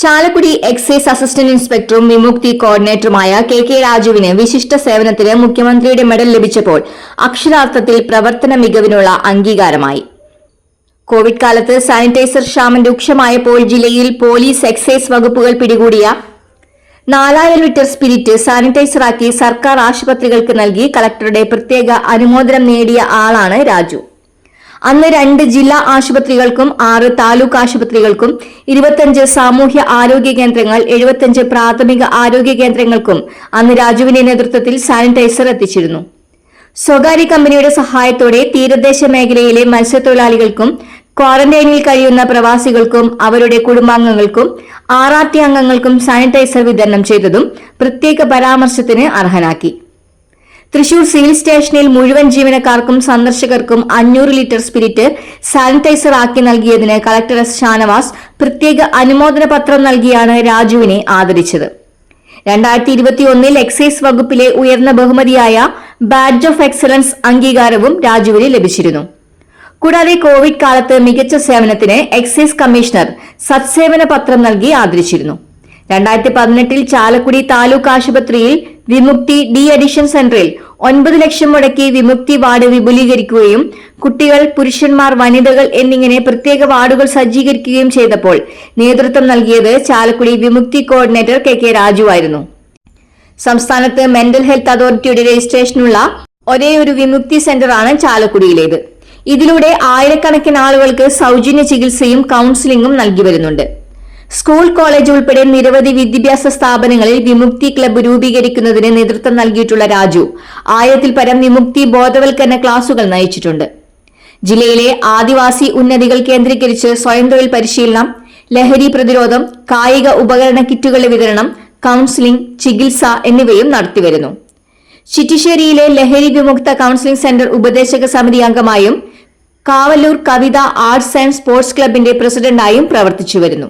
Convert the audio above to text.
Chalakudy excise assistant ഇൻസ്പെക്ടറും വിമുക്തി കോർഡിനേറ്ററുമായ K രാജുവിന് വിശിഷ്ട സേവനത്തിന് മുഖ്യമന്ത്രിയുടെ മെഡൽ ലഭിച്ചപ്പോൾ അക്ഷരാർത്ഥത്തിൽ പ്രവർത്തന മികവിനുള്ള അംഗീകാരമായി. കോവിഡ് കാലത്ത് സാനിറ്റൈസർ ക്ഷാമം രൂക്ഷമായപ്പോൾ ജില്ലയിൽ പോലീസ്, എക്സൈസ് വകുപ്പുകൾ പിടികൂടിയ 4000 ലിറ്റർ സ്പിരിറ്റ് സാനിറ്റൈസറാക്കി സർക്കാർ ആശുപത്രികൾക്ക് നൽകി കളക്ടറുടെ പ്രത്യേക അനുമോദനം നേടിയ ആളാണ് രാജു. അന്ന് 2 ജില്ലാ ആശുപത്രികൾക്കും 6 താലൂക്ക് ആശുപത്രികൾക്കും 25 സാമൂഹ്യ ആരോഗ്യ കേന്ദ്രങ്ങൾ, 75 പ്രാഥമിക ആരോഗ്യ കേന്ദ്രങ്ങൾക്കും അന്ന് രാജുവിന്റെ നേതൃത്വത്തിൽ സാനിറ്റൈസർ എത്തിച്ചിരുന്നു. സ്വകാര്യ കമ്പനിയുടെ സഹായത്തോടെ തീരദേശ മേഖലയിലെ മത്സ്യത്തൊഴിലാളികൾക്കും ക്വാറന്റൈനിൽ കഴിയുന്ന പ്രവാസികൾക്കും അവരുടെ കുടുംബാംഗങ്ങൾക്കും RRT അംഗങ്ങൾക്കും സാനിറ്റൈസർ വിതരണം ചെയ്തതും പ്രത്യേക പരാമർശത്തിന് അർഹനാക്കി. തൃശൂർ സിവിൽ സ്റ്റേഷനിൽ മുഴുവൻ ജീവനക്കാർക്കും സന്ദർശകർക്കും 500 ലിറ്റർ സ്പിരിറ്റ് സാനിറ്റൈസർ ആക്കി നൽകിയതിന് കളക്ടർ എസ് ഷാനവാസ് പ്രത്യേക അനുമോദന പത്രം നൽകിയാണ് രാജുവിനെ ആദരിച്ചത്. 2021 എക്സൈസ് വകുപ്പിലെ ഉയർന്ന ബഹുമതിയായ ബാഡ്ജ് ഓഫ് എക്സലൻസ് അംഗീകാരവും രാജുവിന് ലഭിച്ചിരുന്നു. കൂടാതെ കോവിഡ് കാലത്ത് മികച്ച സേവനത്തിന് എക്സൈസ് കമ്മീഷണർ സത്സേവന പത്രം നൽകി ആദരിച്ചിരുന്നു. 2018 ചാലക്കുടി താലൂക്ക് ആശുപത്രിയിൽ വിമുക്തി ഡി അഡിഷൻ സെന്ററിൽ 9 ലക്ഷം മുടക്കി വിമുക്തി വാർഡ് വിപുലീകരിക്കുകയും കുട്ടികൾ, പുരുഷന്മാർ, വനിതകൾ എന്നിങ്ങനെ പ്രത്യേക വാർഡുകൾ സജ്ജീകരിക്കുകയും ചെയ്തപ്പോൾ നേതൃത്വം നൽകിയത് ചാലക്കുടി വിമുക്തി കോർഡിനേറ്റർ കെ രാജുവായിരുന്നു. സംസ്ഥാനത്ത് മെന്റൽ ഹെൽത്ത് അതോറിറ്റിയുടെ രജിസ്ട്രേഷനുള്ള ഒരേയൊരു വിമുക്തി സെന്ററാണ് ചാലക്കുടിയിലേത്. ഇതിലൂടെ ആയിരക്കണക്കിന് ആളുകൾക്ക് സൗജന്യ ചികിത്സയും കൌൺസിലിംഗും നൽകി വരുന്നുണ്ട്. സ്കൂൾ, കോളേജ് ഉൾപ്പെടെ നിരവധി വിദ്യാഭ്യാസ സ്ഥാപനങ്ങളിൽ വിമുക്തി ക്ലബ്ബ് രൂപീകരിക്കുന്നതിന് നേതൃത്വം നൽകിയിട്ടുള്ള രാജു 1000-ൽ പരം വിമുക്തി ബോധവൽക്കരണ ക്ലാസുകൾ നയിച്ചിട്ടുണ്ട്. ജില്ലയിലെ ആദിവാസി ഉന്നതികൾ കേന്ദ്രീകരിച്ച് സ്വയം തൊഴിൽ പരിശീലനം, ലഹരി പ്രതിരോധം, കായിക ഉപകരണ കിറ്റുകളുടെ വിതരണം, കൌൺസിലിംഗ്, ചികിത്സ എന്നിവയും നടത്തിവരുന്നു. ചിറ്റിശ്ശേരിയിലെ ലഹരി വിമുക്ത കൌൺസിലിംഗ് സെന്റർ ഉപദേശക സമിതി അംഗമായും കാവല്ലൂർ കവിത ആർട്സ് ആൻഡ് സ്പോർട്സ് ക്ലബിന്റെ പ്രസിഡന്റായും പ്രവർത്തിച്ചു വരുന്നു.